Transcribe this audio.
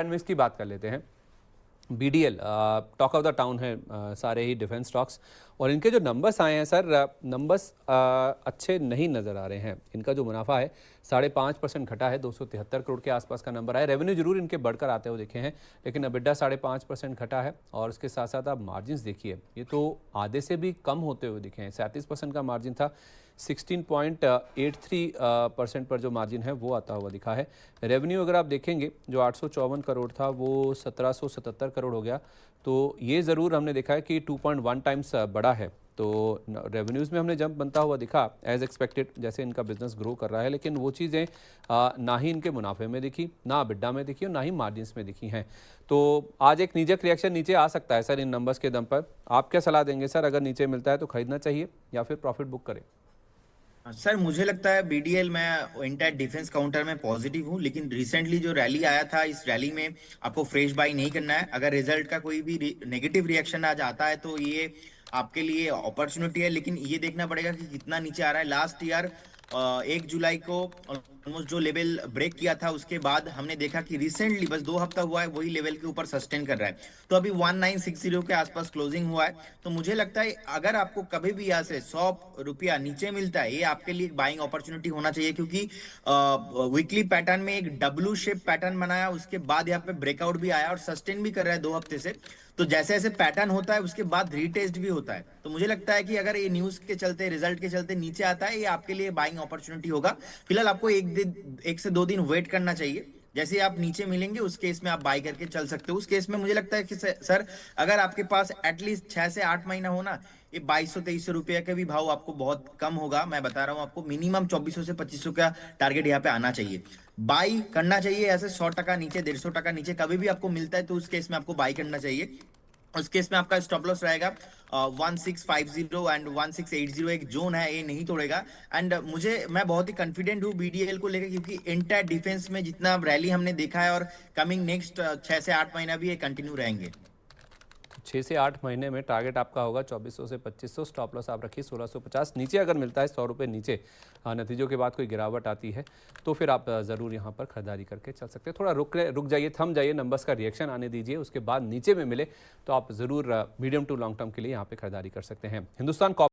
एडमिक्स की बात कर लेते हैं। BDL talk of the town है सारे ही डिफेंस स्टॉक्स, और इनके जो नंबर्स आए हैं सर, नंबर्स अच्छे नहीं नज़र आ रहे हैं। इनका जो मुनाफा है 5.5% घटा है, 273 करोड़ के आसपास का नंबर आया। रेवेन्यू जरूर इनके बढ़कर आते हुए दिखे हैं, लेकिन अबिडा 5.5% घटा है। और उसके साथ साथ आप मार्जिन देखिए, ये तो आधे से भी कम होते हुए दिखे हैं। 37% का मार्जिन था, 16.83% पर जो मार्जिन है वो आता हुआ दिखा है। रेवेन्यू अगर आप देखेंगे, जो 854 करोड़ था वो 1777 करोड़ हो गया। तो ये ज़रूर हमने देखा है कि 2.1 टाइम्स बढ़ा है। तो रेवेन्यूज़ में हमने जंप बनता हुआ दिखा एज एक्सपेक्टेड, जैसे इनका बिजनेस ग्रो कर रहा है, लेकिन वो चीज़ें ना ही इनके मुनाफे में दिखी, ना बिड्डा में दिखी, और ना ही मार्जिन्स में दिखी हैं। तो आज एक नीजक रिएक्शन नीचे आ सकता है सर इन नंबर्स के दम पर। आप क्या सलाह देंगे सर, अगर नीचे मिलता है तो खरीदना चाहिए या फिर प्रॉफिट बुक करें? सर मुझे लगता है बीडीएल, मैं इंटायर डिफेंस काउंटर में पॉजिटिव हूँ, लेकिन रिसेंटली जो रैली आया था, इस रैली में आपको फ्रेश बाई नहीं करना है। अगर रिजल्ट का कोई भी नेगेटिव रिएक्शन आज आता है तो ये आपके लिए अपॉर्चुनिटी है, लेकिन ये देखना पड़ेगा कि कितना नीचे आ रहा है। लास्ट ईयर 1 जुलाई को ऑलमोस्ट जो लेवल ब्रेक किया था, उसके बाद हमने देखा कि रिसेंटली बस 2 हफ्ता हुआ है वही लेवल के ऊपर सस्टेन कर रहा है। तो अभी 1960 के आसपास क्लोजिंग हुआ है। तो मुझे लगता है अगर आपको कभी भी यहाँ से 100 रुपया नीचे मिलता है, ये आपके लिए एक बाइंग अपॉर्चुनिटी होना चाहिए, क्योंकि वीकली पैटर्न में एक डब्ल्यू शेप पैटर्न बनाया, उसके बाद यहाँ पे ब्रेकआउट भी आया और सस्टेन भी कर रहा है 2 हफ्ते से। तो जैसे जैसे पैटर्न होता है उसके बाद रीटेस्ट भी होता है। तो मुझे लगता है कि अगर ये न्यूज के चलते, रिजल्ट के चलते नीचे आता है, ये आपके लिए बाइंग अपॉर्चुनिटी होगा। फिलहाल आपको 1 से 2 दिन वेट करना चाहिए। जैसे आप नीचे मिलेंगे उस केस में आप बाई करके चल सकते हो। उस केस में मुझे लगता है कि सर, अगर आपके पास एटलीस्ट 6 से 8 महीना हो ना, ये 2200-2300 रुपये का भी भाव आपको बहुत कम होगा। मैं बता रहा हूँ आपको, मिनिमम 2400 से 2500 का टारगेट यहाँ पे आना चाहिए। बाई करना चाहिए ऐसे 100 टका नीचे, 150 टका नीचे कभी भी आपको मिलता है तो उस केस में आपको बाई करना चाहिए। उस केस में आपका स्टॉप लॉस रहेगा 1650 एंड 1680, एक जोन है, ये नहीं तोड़ेगा। एंड मैं बहुत ही कॉन्फिडेंट हूँ बीडीएल को लेकर, क्योंकि इंटायर डिफेंस में जितना रैली हमने देखा है, और कमिंग नेक्स्ट 6 से 8 महीना भी ये कंटिन्यू रहेंगे। 6 से 8 महीने में टारगेट आपका होगा 2400 से 2500। स्टॉप लॉस आप रखिए 1650। नीचे अगर मिलता है 100 रुपये नीचे, नतीजों के बाद कोई गिरावट आती है तो फिर आप ज़रूर यहाँ पर खरीदारी करके चल सकते हैं। थोड़ा रुक जाइए, थम जाइए, नंबर्स का रिएक्शन आने दीजिए, उसके बाद नीचे में मिले तो आप ज़रूर मीडियम टू लॉन्ग टर्म के लिए यहाँ पर खरीदारी कर सकते हैं। हिंदुस्तान